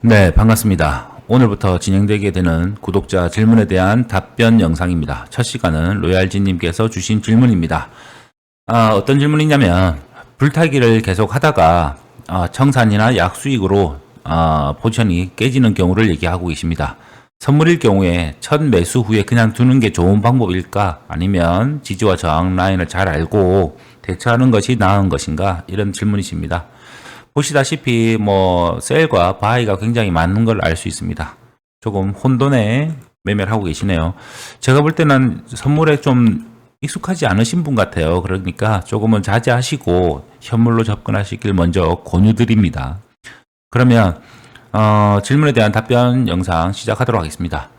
네, 반갑습니다. 오늘부터 진행되게 되는 구독자 질문에 대한 답변 영상입니다. 첫 시간은 로얄진님께서 주신 질문입니다. 어떤 질문이냐면 불타기를 계속 하다가 청산이나 약수익으로 포지션이 깨지는 경우를 얘기하고 계십니다. 선물일 경우에 첫 매수 후에 그냥 두는 게 좋은 방법일까? 아니면 지지와 저항 라인을 잘 알고 대처하는 것이 나은 것인가? 이런 질문이십니다. 보시다시피 셀과 바이가 굉장히 많은 걸 알 수 있습니다. 조금 혼돈에 매매를 하고 계시네요. 제가 볼 때는 선물에 좀 익숙하지 않으신 분 같아요. 그러니까 조금은 자제하시고 현물로 접근하시길 먼저 권유드립니다. 그러면 질문에 대한 답변 영상 시작하도록 하겠습니다.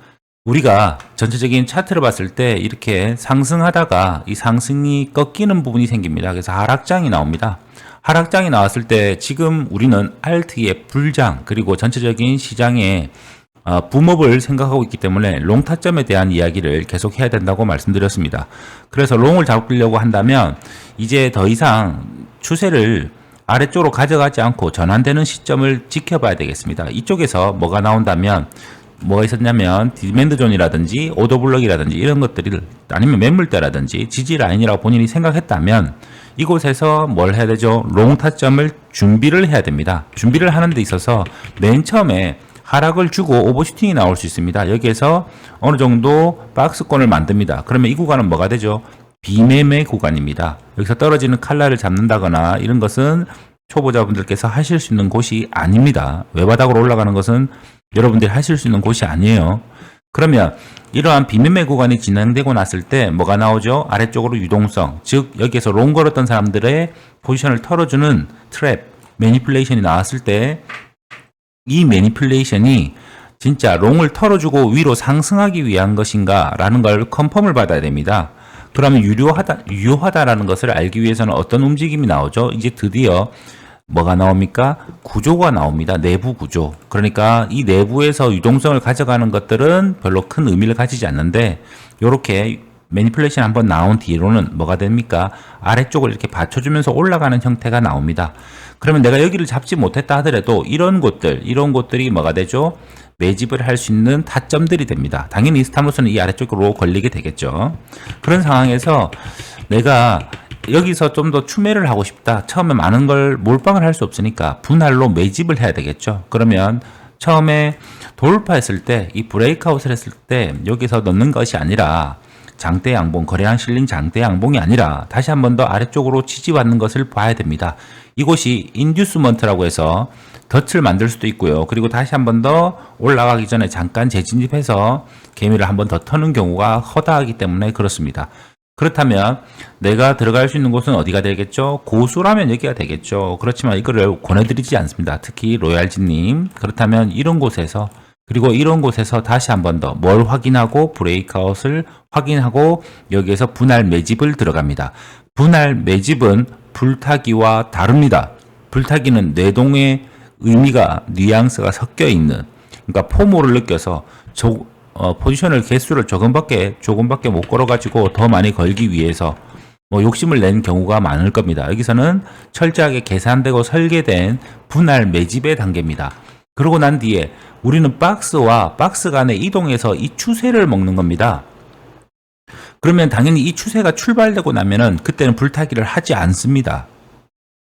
우리가 전체적인 차트를 봤을 때 이렇게 상승하다가 이 상승이 꺾이는 부분이 생깁니다. 그래서 하락장이 나옵니다. 하락장이 나왔을 때 지금 우리는 알트의 불장 그리고 전체적인 시장의 붐업을 생각하고 있기 때문에 롱 타점에 대한 이야기를 계속 해야 된다고 말씀드렸습니다. 그래서 롱을 잡으려고 한다면 이제 더 이상 추세를 아래쪽으로 가져가지 않고 전환되는 시점을 지켜봐야 되겠습니다. 이쪽에서 뭐가 나온다면 뭐가 있었냐면 디맨드 존이라든지 오더블럭이라든지 이런 것들이 아니면 매물대라든지 지지 라인이라고 본인이 생각했다면 이곳에서 뭘 해야 되죠? 롱 타점을 준비를 해야 됩니다. 준비를 하는 데 있어서 맨 처음에 하락을 주고 오버슈팅이 나올 수 있습니다. 여기에서 어느 정도 박스권을 만듭니다. 그러면 이 구간은 뭐가 되죠? 비매매 구간입니다. 여기서 떨어지는 칼날을 잡는다거나 이런 것은 초보자분들께서 하실 수 있는 곳이 아닙니다. 외바닥으로 올라가는 것은 여러분들이 하실 수 있는 곳이 아니에요. 그러면 이러한 비매매 구간이 진행되고 났을 때 뭐가 나오죠? 아래쪽으로 유동성, 즉 여기에서 롱 걸었던 사람들의 포지션을 털어주는 트랩, 매니플레이션이 나왔을 때 이 매니플레이션이 진짜 롱을 털어주고 위로 상승하기 위한 것인가 라는 걸 컨펌을 받아야 됩니다. 그러면 유효하다라는 것을 알기 위해서는 어떤 움직임이 나오죠? 이제 드디어 뭐가 나옵니까? 구조가 나옵니다. 내부 구조. 그러니까 이 내부에서 유동성을 가져가는 것들은 별로 큰 의미를 가지지 않는데 이렇게 매니플레이션 한번 나온 뒤로는 뭐가 됩니까? 아래쪽을 이렇게 받쳐주면서 올라가는 형태가 나옵니다. 그러면 내가 여기를 잡지 못했다 하더라도 이런 곳들이 뭐가 되죠? 매집을 할 수 있는 타점들이 됩니다. 당연히 스탑로스는 이 아래쪽으로 걸리게 되겠죠. 그런 상황에서 내가 여기서 좀 더 추매를 하고 싶다. 처음에 많은 걸 몰빵을 할 수 없으니까 분할로 매집을 해야 되겠죠. 그러면 처음에 돌파했을 때 이 브레이크아웃을 했을 때 여기서 넣는 것이 아니라 장대 양봉, 거래량 실링 장대 양봉이 아니라 다시 한 번 더 아래쪽으로 지지받는 것을 봐야 됩니다. 이곳이 인듀스먼트라고 해서 덫을 만들 수도 있고요. 그리고 다시 한 번 더 올라가기 전에 잠깐 재진입해서 개미를 한 번 더 터는 경우가 허다하기 때문에 그렇습니다. 그렇다면 내가 들어갈 수 있는 곳은 어디가 되겠죠? 고수라면 여기가 되겠죠. 그렇지만 이거를 권해드리지 않습니다. 특히 로얄진님. 그렇다면 이런 곳에서 그리고 이런 곳에서 다시 한 번 더 뭘 확인하고 브레이크아웃을 확인하고 여기에서 분할 매집을 들어갑니다. 분할 매집은 불타기와 다릅니다. 불타기는 내동의 의미가 뉘앙스가 섞여 있는 그러니까 포모를 느껴서 포지션을 개수를 조금밖에 못 걸어가지고 더 많이 걸기 위해서 욕심을 낸 경우가 많을 겁니다. 여기서는 철저하게 계산되고 설계된 분할 매집의 단계입니다. 그러고 난 뒤에 우리는 박스와 박스 간의 이동해서 이 추세를 먹는 겁니다. 그러면 당연히 이 추세가 출발되고 나면은 그때는 불타기를 하지 않습니다.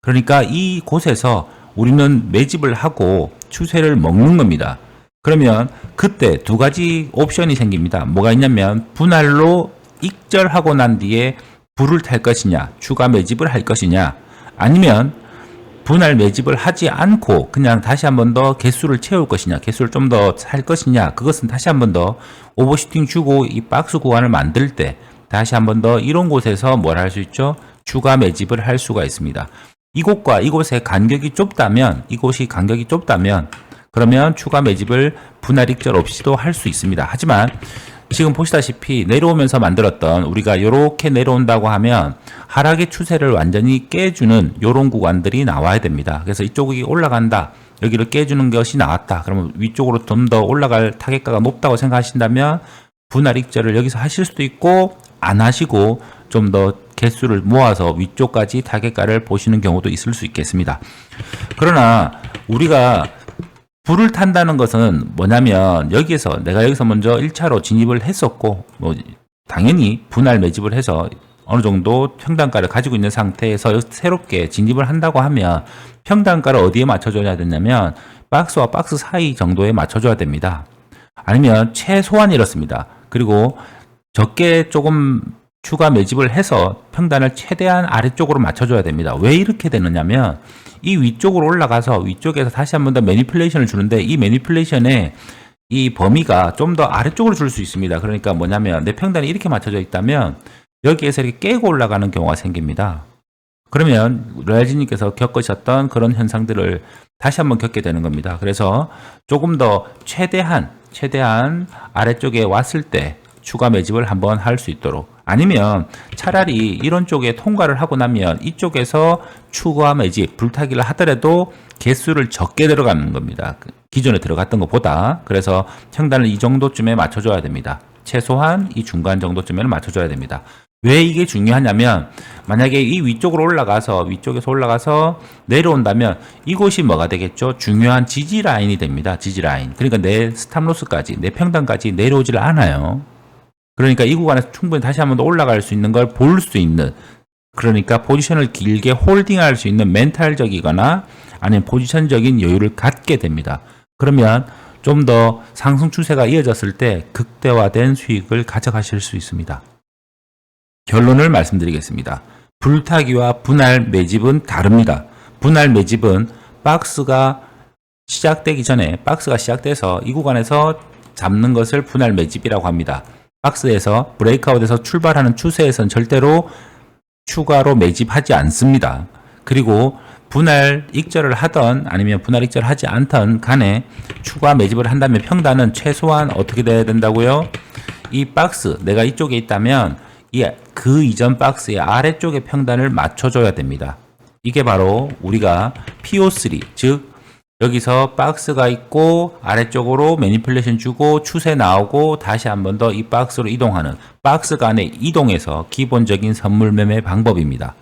그러니까 이 곳에서 우리는 매집을 하고 추세를 먹는 겁니다. 그러면 그때 두 가지 옵션이 생깁니다. 뭐가 있냐면 분할로 익절하고 난 뒤에 불을 탈 것이냐, 추가 매집을 할 것이냐, 아니면 분할 매집을 하지 않고 그냥 다시 한 번 더 개수를 채울 것이냐, 개수를 좀 더 살 것이냐, 그것은 다시 한 번 더 오버슈팅 주고 이 박스 구간을 만들 때 다시 한 번 더 이런 곳에서 뭘 할 수 있죠? 추가 매집을 할 수가 있습니다. 이곳과 이곳의 간격이 좁다면, 그러면 추가 매집을 분할 익절 없이도 할 수 있습니다. 하지만 지금 보시다시피 내려오면서 만들었던 우리가 이렇게 내려온다고 하면 하락의 추세를 완전히 깨주는 이런 구간들이 나와야 됩니다. 그래서 이쪽이 올라간다, 여기를 깨주는 것이 나왔다. 그러면 위쪽으로 좀 더 올라갈 타겟가가 높다고 생각하신다면 분할 익절을 여기서 하실 수도 있고 안 하시고 좀 더 개수를 모아서 위쪽까지 타겟가를 보시는 경우도 있을 수 있겠습니다. 그러나 우리가 불을 탄다는 것은 뭐냐면 여기에서 내가 여기서 먼저 1차로 진입을 했었고 뭐 당연히 분할 매집을 해서 어느 정도 평단가를 가지고 있는 상태에서 새롭게 진입을 한다고 하면 평단가를 어디에 맞춰줘야 되냐면 박스와 박스 사이 정도에 맞춰줘야 됩니다. 아니면 최소한 이렇습니다. 그리고 적게 조금 추가 매집을 해서 평단을 최대한 아래쪽으로 맞춰줘야 됩니다. 왜 이렇게 되느냐면 이 위쪽으로 올라가서 위쪽에서 다시 한 번 더 매니플레이션을 주는데 이 매니플레이션의 이 범위가 좀 더 아래쪽으로 줄 수 있습니다. 그러니까 뭐냐면 내 평단이 이렇게 맞춰져 있다면 여기에서 이렇게 깨고 올라가는 경우가 생깁니다. 그러면 로얄진님께서 겪으셨던 그런 현상들을 다시 한번 겪게 되는 겁니다. 그래서 조금 더 최대한 아래쪽에 왔을 때 추가 매집을 한번 할 수 있도록, 아니면 차라리 이런 쪽에 통과를 하고 나면 이쪽에서 추가 매집, 불타기를 하더라도 개수를 적게 들어가는 겁니다. 기존에 들어갔던 것보다. 그래서 평단을 이 정도쯤에 맞춰줘야 됩니다. 최소한 이 중간 정도쯤에 맞춰줘야 됩니다. 왜 이게 중요하냐면 만약에 이 위쪽으로 위쪽에서 올라가서 내려온다면 이곳이 뭐가 되겠죠? 중요한 지지 라인이 됩니다. 지지 라인. 그러니까 내 스탑로스까지, 내 평단까지 내려오질 않아요. 그러니까 이 구간에서 충분히 다시 한 번 더 올라갈 수 있는 걸 볼 수 있는, 그러니까 포지션을 길게 홀딩할 수 있는 멘탈적이거나 아니면 포지션적인 여유를 갖게 됩니다. 그러면 좀 더 상승 추세가 이어졌을 때 극대화된 수익을 가져가실 수 있습니다. 결론을 말씀드리겠습니다. 불타기와 분할 매집은 다릅니다. 분할 매집은 박스가 시작되기 전에, 박스가 시작돼서 이 구간에서 잡는 것을 분할 매집이라고 합니다. 박스에서 브레이크아웃에서 출발하는 추세에선 절대로 추가로 매집하지 않습니다. 그리고 분할 익절을 하던 아니면 분할 익절을 하지 않던 간에 추가 매집을 한다면 평단은 최소한 어떻게 돼야 된다고요? 이 박스, 내가 이쪽에 있다면 그 이전 박스의 아래쪽의 평단을 맞춰줘야 됩니다. 이게 바로 우리가 PO3, 즉 여기서 박스가 있고 아래쪽으로 매니플레이션 주고 추세 나오고 다시 한 번 더 이 박스로 이동하는, 박스 간의 이동에서 기본적인 선물 매매 방법입니다.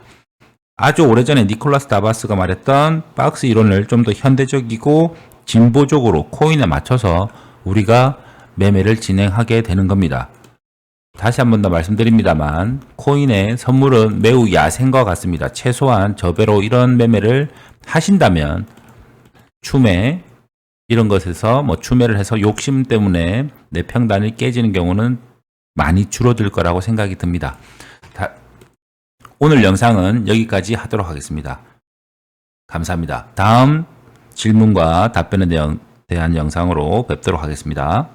아주 오래전에 니콜라스 다바스가 말했던 박스 이론을 좀 더 현대적이고 진보적으로 코인에 맞춰서 우리가 매매를 진행하게 되는 겁니다. 다시 한 번 더 말씀드립니다만 코인의 선물은 매우 야생과 같습니다. 최소한 저배로 이런 매매를 하신다면 추매, 이런 것에서 뭐 추매를 해서 욕심 때문에 내 평단이 깨지는 경우는 많이 줄어들 거라고 생각이 듭니다. 오늘 영상은 여기까지 하도록 하겠습니다. 감사합니다. 다음 질문과 답변에 대한 영상으로 뵙도록 하겠습니다.